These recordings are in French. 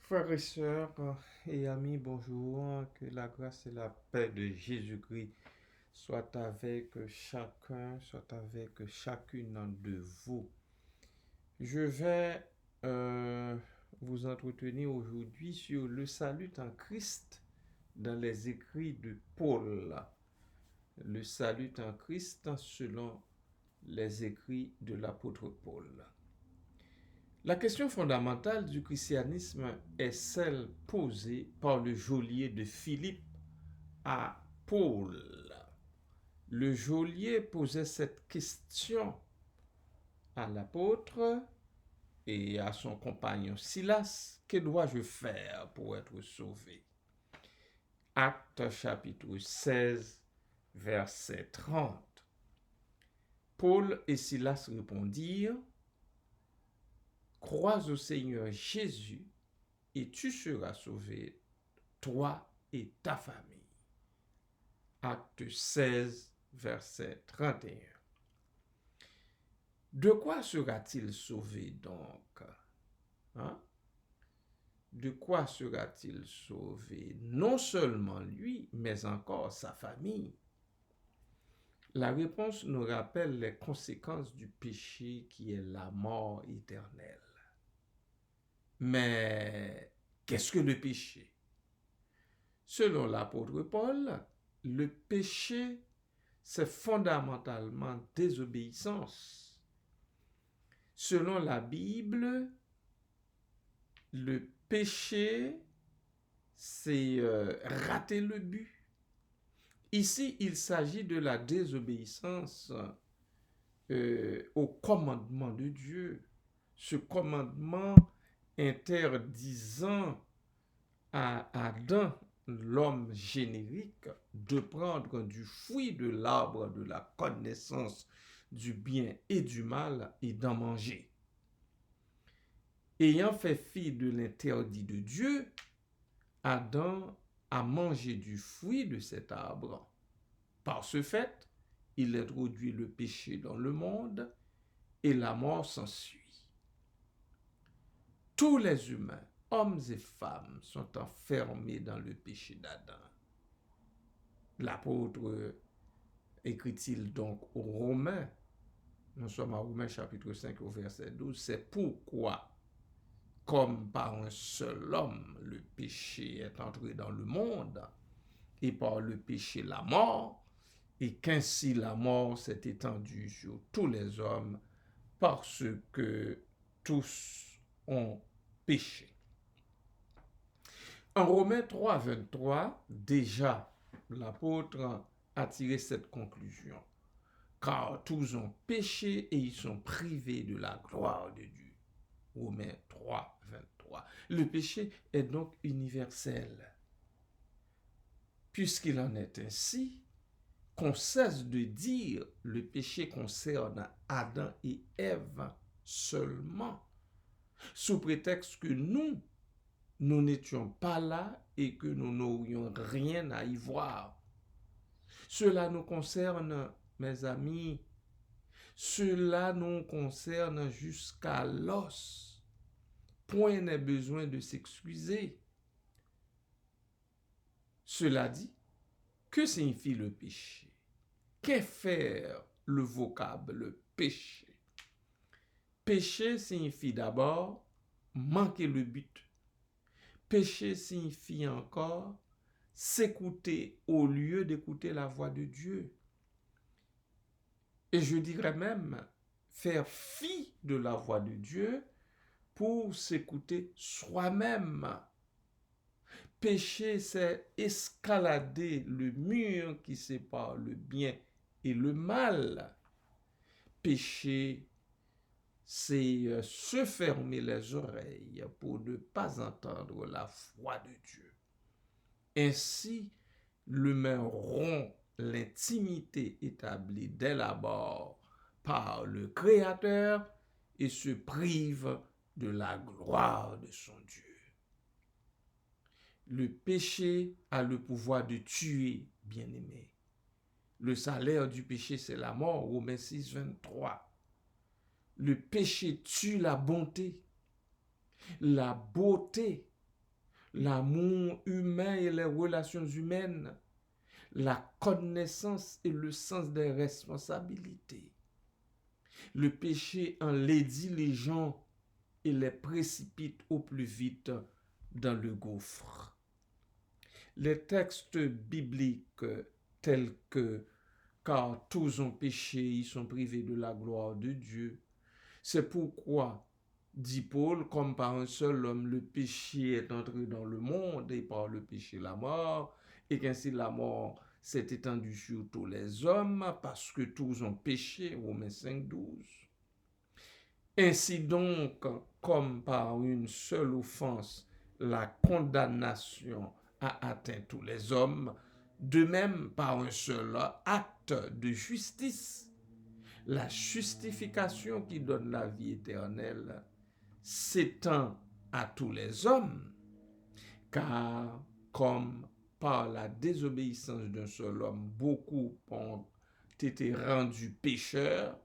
Frères et sœurs et amis, bonjour. Que la grâce et la paix de Jésus-Christ soient avec chacun, soient avec chacune de vous. Je vais vous entretenir aujourd'hui sur le salut en Christ dans les écrits de Paul. Le salut en Christ selon les écrits de l'apôtre Paul. La question fondamentale du christianisme est celle posée par le geôlier de Philippe à Paul. Le geôlier posait cette question à l'apôtre et à son compagnon Silas. Que dois-je faire pour être sauvé? Actes chapitre 16, verset 30. Paul et Silas répondirent: Crois au Seigneur Jésus et tu seras sauvé, toi et ta famille. Acte 16, verset 31. De quoi sera-t-il sauvé donc? De quoi sera-t-il sauvé? Non seulement lui, mais encore sa famille. La réponse nous rappelle les conséquences du péché qui est la mort éternelle. Mais qu'est-ce que le péché? Selon l'apôtre Paul, le péché, c'est fondamentalement désobéissance. Selon la Bible, le péché, c'est rater le but. Ici, il s'agit de la désobéissance au commandement de Dieu. Ce commandement interdisant à Adam, l'homme générique, de prendre du fruit de l'arbre de la connaissance du bien et du mal et d'en manger. Ayant fait fi de l'interdit de Dieu, Adam a mangé du fruit de cet arbre. Par ce fait, il introduit le péché dans le monde et la mort s'ensuit. Tous les humains, hommes et femmes, sont enfermés dans le péché d'Adam. L'apôtre écrit-il donc aux Romains, nous sommes à Romains chapitre 5 au verset 12, c'est pourquoi, comme par un seul homme, le péché est entré dans le monde, et par le péché la mort, et qu'ainsi la mort s'est étendue sur tous les hommes, parce que tous ont péché. En Romains 3, 23, déjà, l'apôtre a tiré cette conclusion. Car tous ont péché et ils sont privés de la gloire de Dieu. Romains 3, 23. Le péché est donc universel. Puisqu'il en est ainsi, qu'on cesse de dire le péché concerne Adam et Ève seulement, sous prétexte que nous n'étions pas là et que nous n'aurions rien à y voir. Cela nous concerne, mes amis, cela nous concerne jusqu'à l'os. Point n'est besoin de s'excuser. Cela dit, que signifie le péché? Qu'est faire le vocable péché? Péché signifie d'abord manquer le but. Péché signifie encore s'écouter au lieu d'écouter la voix de Dieu. Et je dirais même faire fi de la voix de Dieu pour s'écouter soi-même. Péché, c'est escalader le mur qui sépare le bien et le mal. Péché, c'est se fermer les oreilles pour ne pas entendre la voix de Dieu. Ainsi, l'humain rompt l'intimité établie dès l'abord par le Créateur et se prive de la gloire de son Dieu. Le péché a le pouvoir de tuer, bien-aimé. Le salaire du péché, c'est la mort, Romains 6, 23. Le péché tue la bonté. La beauté l'amour humain et les relations humaines, la connaissance et le sens des responsabilités. Le péché enlaidit les gens et les précipite au plus vite dans le gouffre. Les textes bibliques tels que car tous ont péché, ils sont privés de la gloire de Dieu. C'est pourquoi, dit Paul, comme par un seul homme, le péché est entré dans le monde et par le péché la mort, et qu'ainsi la mort s'est étendue sur tous les hommes parce que tous ont péché, Romains 5,12. Ainsi donc, comme par une seule offense, la condamnation a atteint tous les hommes, de même par un seul acte de justice, la justification qui donne la vie éternelle s'étend à tous les hommes, car comme par la désobéissance d'un seul homme, beaucoup ont été rendus pécheurs,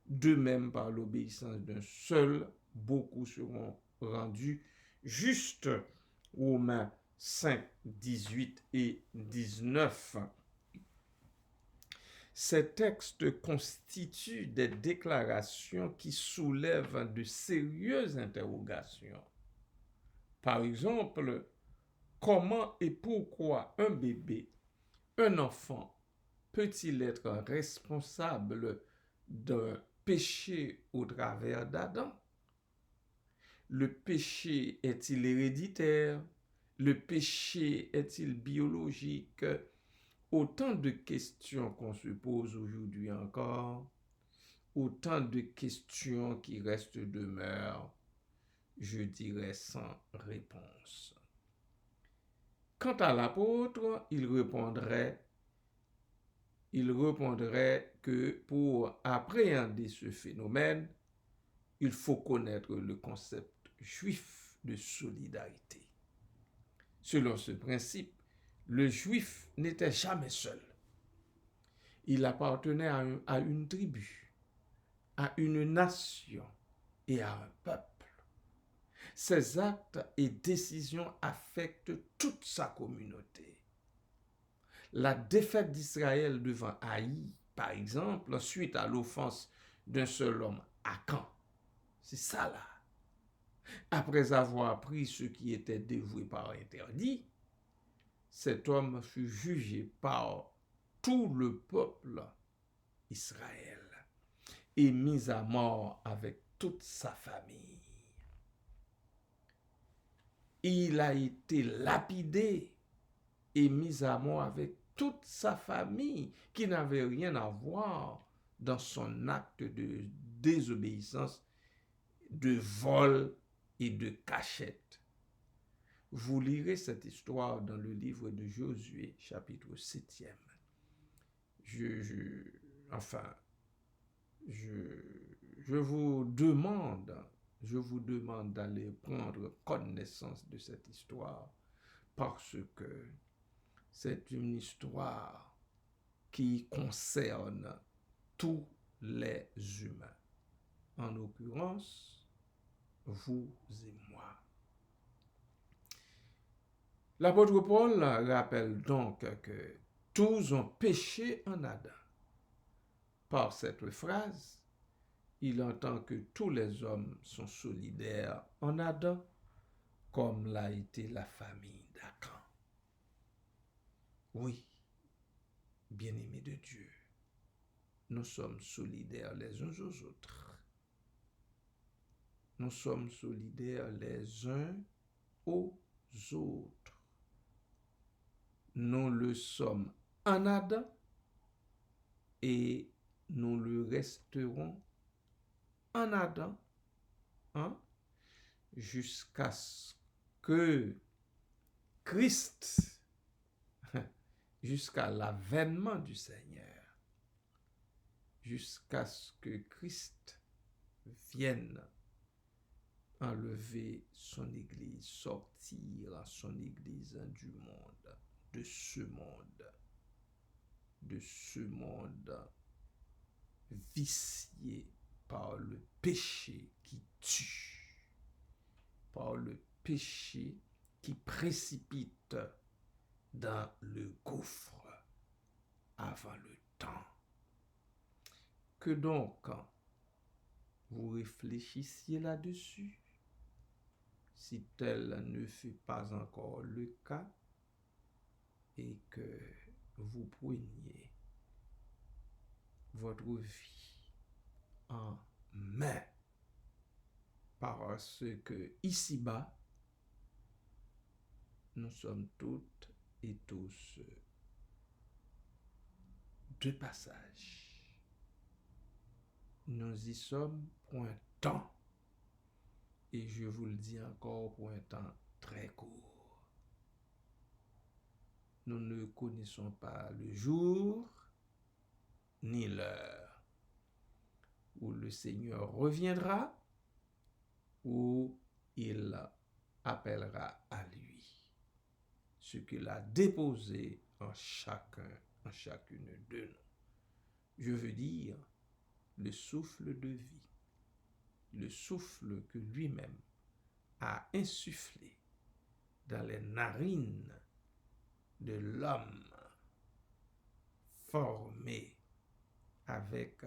de même par l'obéissance d'un seul, beaucoup seront rendus justes. Romains 5, 18 et 19. Ces textes constituent des déclarations qui soulèvent de sérieuses interrogations. Par exemple, comment et pourquoi un bébé, un enfant, peut-il être responsable d'un péché au travers d'Adam? Le péché est-il héréditaire? Le péché est-il biologique? Autant de questions qu'on se pose aujourd'hui encore, autant de questions qui restent demeurent, je dirais sans réponse. Quant à l'apôtre, il répondrait que pour appréhender ce phénomène, il faut connaître le concept juif de solidarité. Selon ce principe, le juif n'était jamais seul. Il appartenait à une tribu, à une nation et à un peuple. Ses actes et décisions affectent toute sa communauté. La défaite d'Israël devant Haï, par exemple, suite à l'offense d'un seul homme, Akan, c'est ça là. Après avoir pris ce qui était dévoué par interdit, cet homme fut jugé par tout le peuple Israël et mis à mort avec toute sa famille. Il a été lapidé et mis à mort avec toute sa famille qui n'avait rien à voir dans son acte de désobéissance, de vol et de cachette. Vous lirez cette histoire dans le livre de Josué, chapitre 7e. Je vous demande d'aller prendre connaissance de cette histoire parce que c'est une histoire qui concerne tous les humains. En l'occurrence, vous et moi. L'apôtre Paul rappelle donc que tous ont péché en Adam. Par cette phrase, il entend que tous les hommes sont solidaires en Adam, comme l'a été la famille d'Akan. Oui, bien-aimés de Dieu, nous sommes solidaires les uns aux autres. Nous sommes solidaires les uns aux autres. Nous le sommes en Adam et nous le resterons en Adam jusqu'à ce que Christ, jusqu'à l'avènement du Seigneur, jusqu'à ce que Christ vienne enlever son Église, sortir son Église du monde, de ce monde vicié par le péché qui tue, par le péché qui précipite dans le gouffre avant le temps. Que donc vous réfléchissiez là-dessus, si tel ne fut pas encore le cas, et que vous preniez votre vie en main, parce que ici-bas, nous sommes toutes et tous de passage. Nous y sommes pour un temps, et je vous le dis encore, pour un temps très court. Nous ne connaissons pas le jour ni l'heure où le Seigneur reviendra, où il appellera à lui ce qu'il a déposé en chacune de nous. Je veux dire, le souffle de vie, le souffle que lui-même a insufflé dans les narines de l'homme formé avec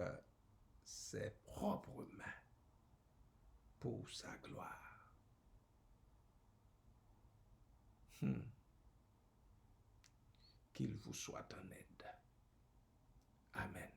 ses propres mains pour sa gloire. Qu'il vous soit en aide. Amen.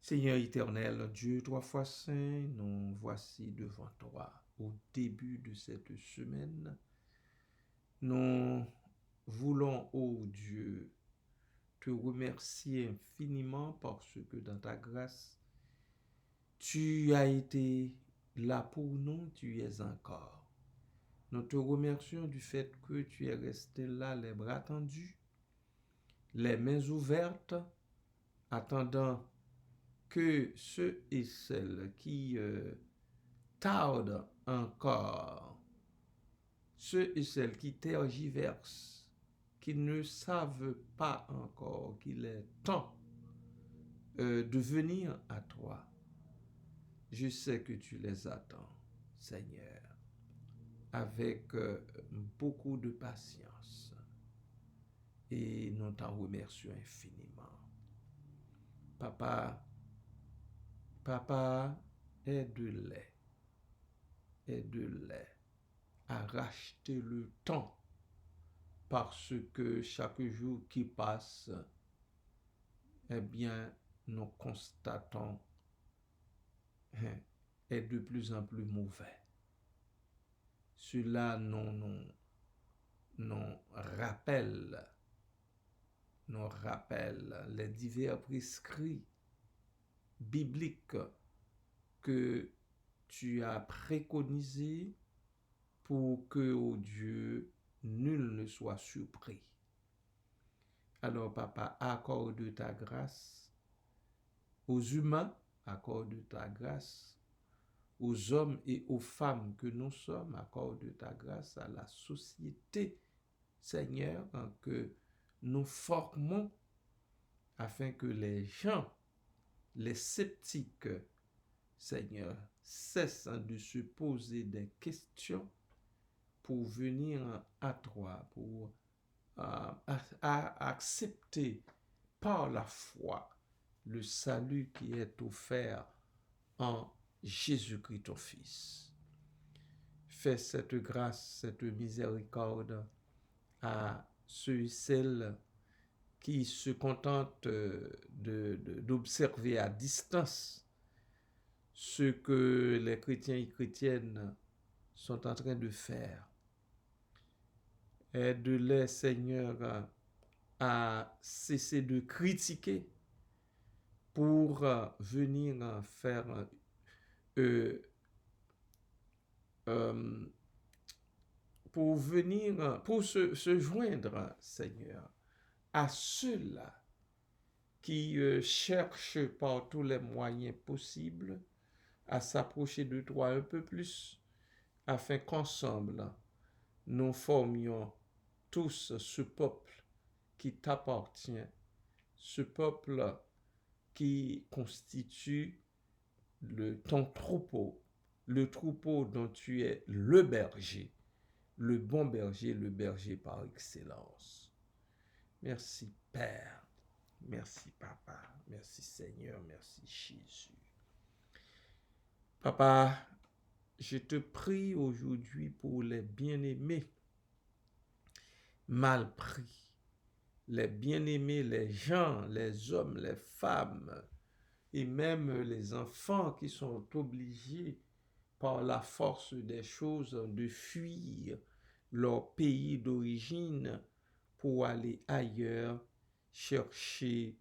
Seigneur éternel, Dieu trois fois saint, nous voici devant toi au début de cette semaine. Nous voulons, ô Dieu, te remercier infiniment parce que dans ta grâce, tu as été là pour nous, tu y es encore. Nous te remercions du fait que tu es resté là, les bras tendus, les mains ouvertes, attendant que ceux et celles qui tardent encore, ceux et celles qui tergiversent, qui ne savent pas encore qu'il est temps de venir à toi, je sais que tu les attends, Seigneur, avec beaucoup de patience. Et nous t'en remercions infiniment. Papa, aide-les à racheter le temps parce que chaque jour qui passe, eh bien, nous constatons est de plus en plus mauvais. Cela nous rappelle les divers prescrits bibliques que tu as préconisés pour que, ô Dieu, nul ne soit surpris. Alors, Papa, accorde ta grâce aux humains, accorde ta grâce aux hommes et aux femmes que nous sommes, accorde ta grâce à la société, Seigneur, que nous formons afin que les gens, les sceptiques, Seigneur, cessent de se poser des questions pour venir à toi, pour accepter par la foi le salut qui est offert en Jésus-Christ ton Fils. Fais cette grâce, cette miséricorde à ceux et celles qui se contentent d'observer à distance ce que les chrétiens et chrétiennes sont en train de faire. Aide-les, Seigneur, à cesser de critiquer pour venir faire pour se joindre, Seigneur, à ceux-là qui cherchent par tous les moyens possibles à s'approcher de toi un peu plus, afin qu'ensemble, nous formions tous ce peuple qui t'appartient, ce peuple qui constitue ton troupeau, le troupeau dont tu es le berger, le bon berger, le berger par excellence. Merci Père, merci Papa, merci Seigneur, merci Jésus. Papa, je te prie aujourd'hui pour les bien-aimés mal pris, les bien-aimés, les gens, les hommes, les femmes et même les enfants qui sont obligés par la force des choses de fuir leur pays d'origine pour aller ailleurs chercher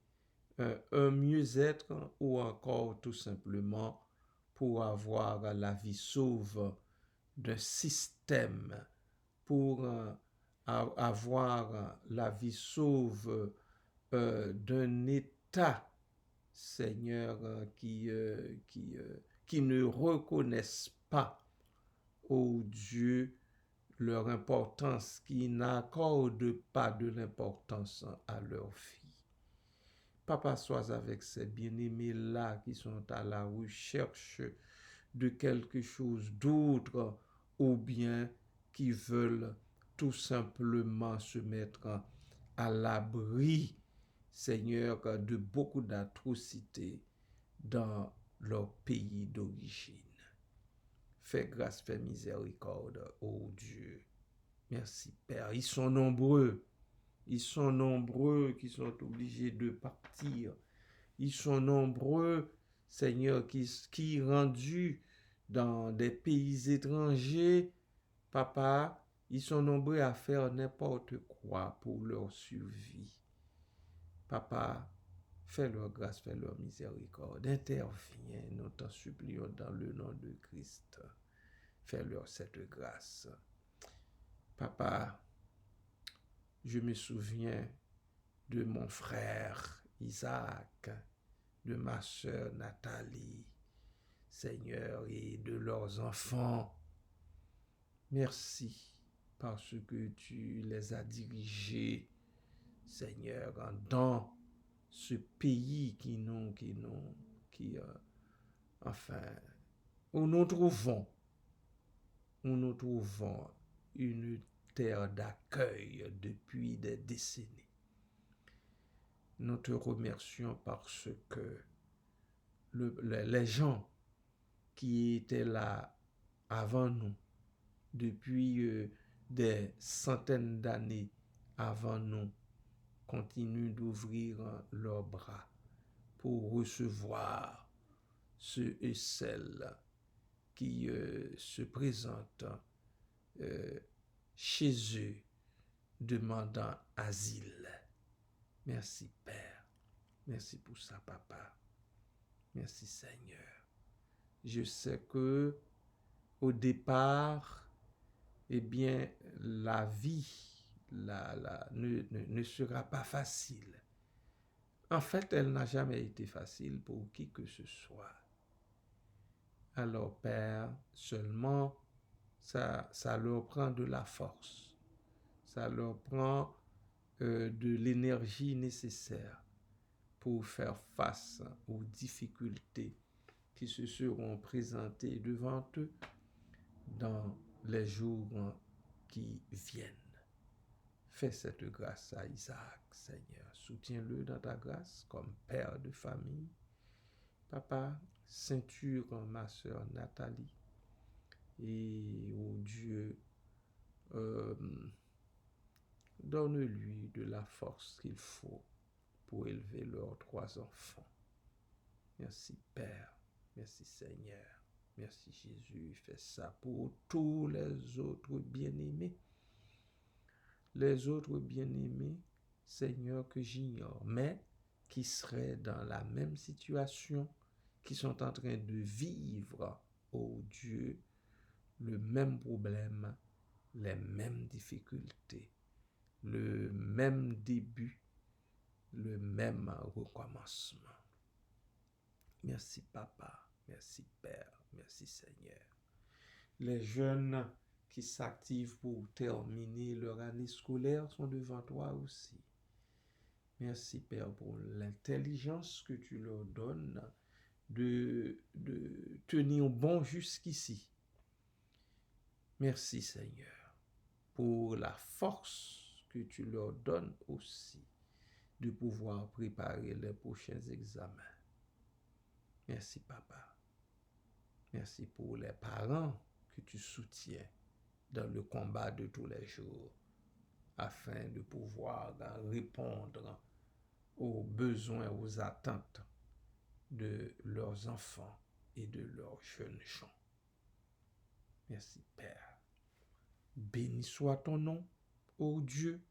un mieux-être ou encore tout simplement pour avoir la vie sauve d'un système, pour avoir la vie sauve d'un État, Seigneur, qui ne reconnaissent pas, ô Dieu, leur importance, qui n'accordent pas de l'importance à leur vie. Papa, sois avec ces bien-aimés-là qui sont à la recherche de quelque chose d'autre ou bien qui veulent tout simplement se mettre à l'abri, Seigneur, de beaucoup d'atrocités dans leur pays d'origine. Fais grâce, fais miséricorde, ô Dieu. Merci, Père. Ils sont nombreux qui sont obligés de partir Ils sont nombreux, Seigneur, qui rendus dans des pays étrangers, Papa, ils sont nombreux à faire n'importe quoi pour leur survie. Papa, fais leur grâce, fais leur miséricorde. Interviens, nous t'en supplions dans le nom de Christ. Fais-leur cette grâce. Papa, je me souviens de mon frère Isaac, de ma sœur Nathalie, Seigneur, et de leurs enfants. Merci parce que tu les as dirigés, Seigneur, dans ce pays enfin, où nous trouvons une terre d'accueil depuis des décennies. Nous te remercions parce que les gens qui étaient là avant nous, depuis des centaines d'années avant nous, continuent d'ouvrir leurs bras pour recevoir ceux et celles qui se présentent chez eux demandant asile. Merci Père. Merci pour ça, Papa. Merci Seigneur. Je sais que au départ, eh bien, la vie ne sera pas facile. En fait, elle n'a jamais été facile pour qui que ce soit. Alors, Père, seulement, ça leur prend de la force. Ça leur prend de l'énergie nécessaire pour faire face aux difficultés qui se seront présentées devant eux dans les jours qui viennent. Fais cette grâce à Isaac, Seigneur. Soutiens-le dans ta grâce comme père de famille. Papa, ceinture ma sœur Nathalie. Et oh Dieu, donne-lui de la force qu'il faut pour élever leurs 3 enfants. Merci Père, merci Seigneur, merci Jésus. Fais ça pour tous les autres bien-aimés. Les autres bien-aimés, Seigneur, que j'ignore, mais qui seraient dans la même situation, qui sont en train de vivre, oh Dieu, le même problème, les mêmes difficultés, le même début, le même recommencement. Merci Papa, merci Père, merci Seigneur. Les jeunes qui s'activent pour terminer leur année scolaire sont devant toi aussi. Merci Père pour l'intelligence que tu leur donnes de tenir bon jusqu'ici. Merci Seigneur pour la force que tu leur donnes aussi de pouvoir préparer les prochains examens. Merci Papa. Merci pour les parents que tu soutiens dans le combat de tous les jours afin de pouvoir répondre aux besoins, aux attentes de leurs enfants et de leurs jeunes gens. Merci Père. Béni soit ton nom, ô Dieu,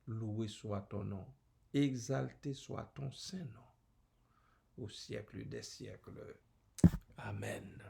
loué soit ton nom, exalté soit ton saint nom, au siècle des siècles. Amen.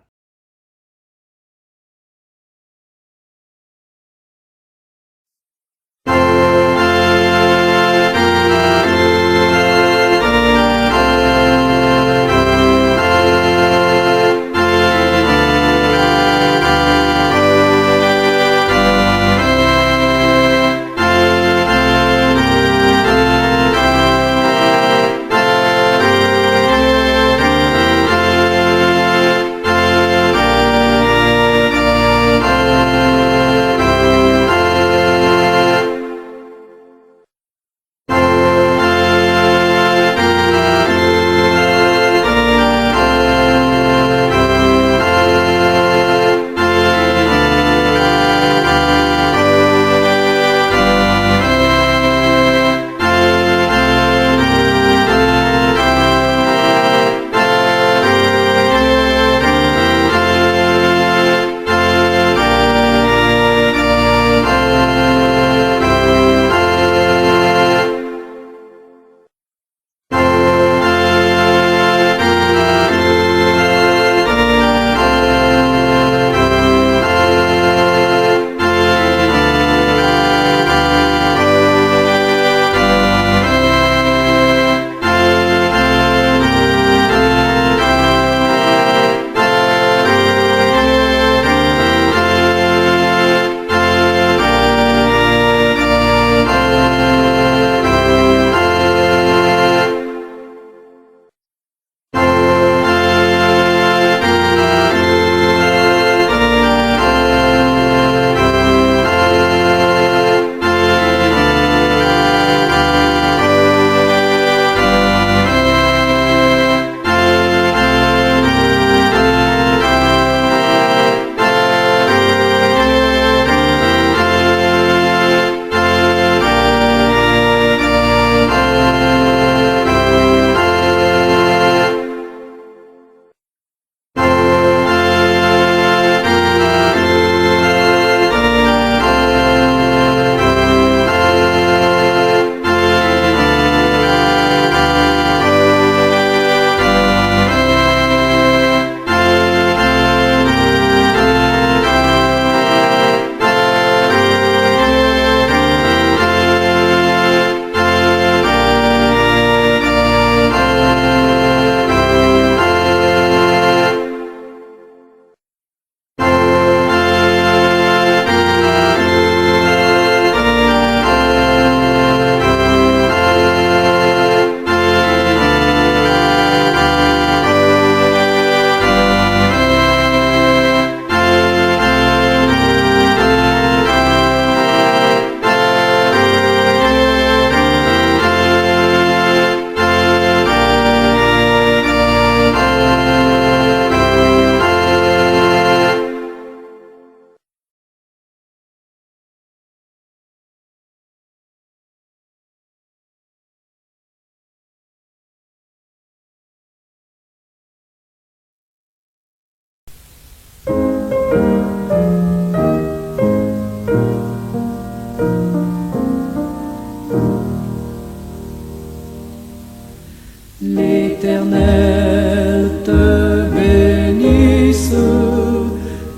l'Éternel te bénisse,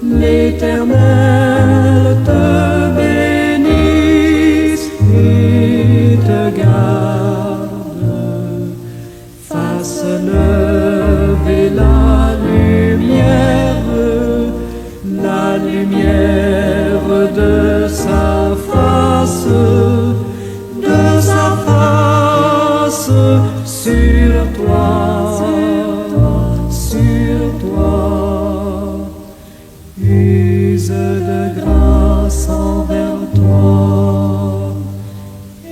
l'Éternel te bénisse et te garde, fasse lever la lumière de sa face sur toi, use de grâce envers toi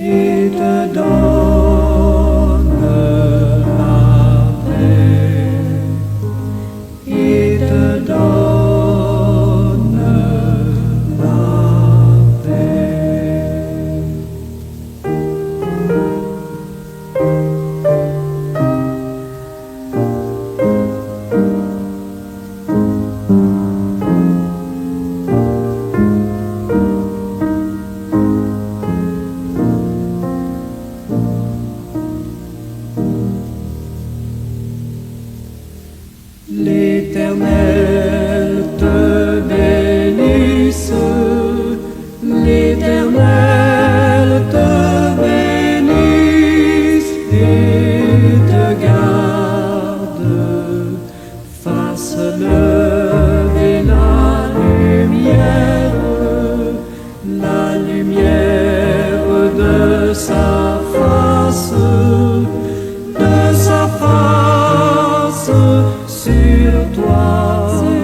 et te donne la paix, et te donne la paix. L'Éternel te bénisse, l'Éternel te bénisse et te garde, fasse lever la lumière de sa face sur toi.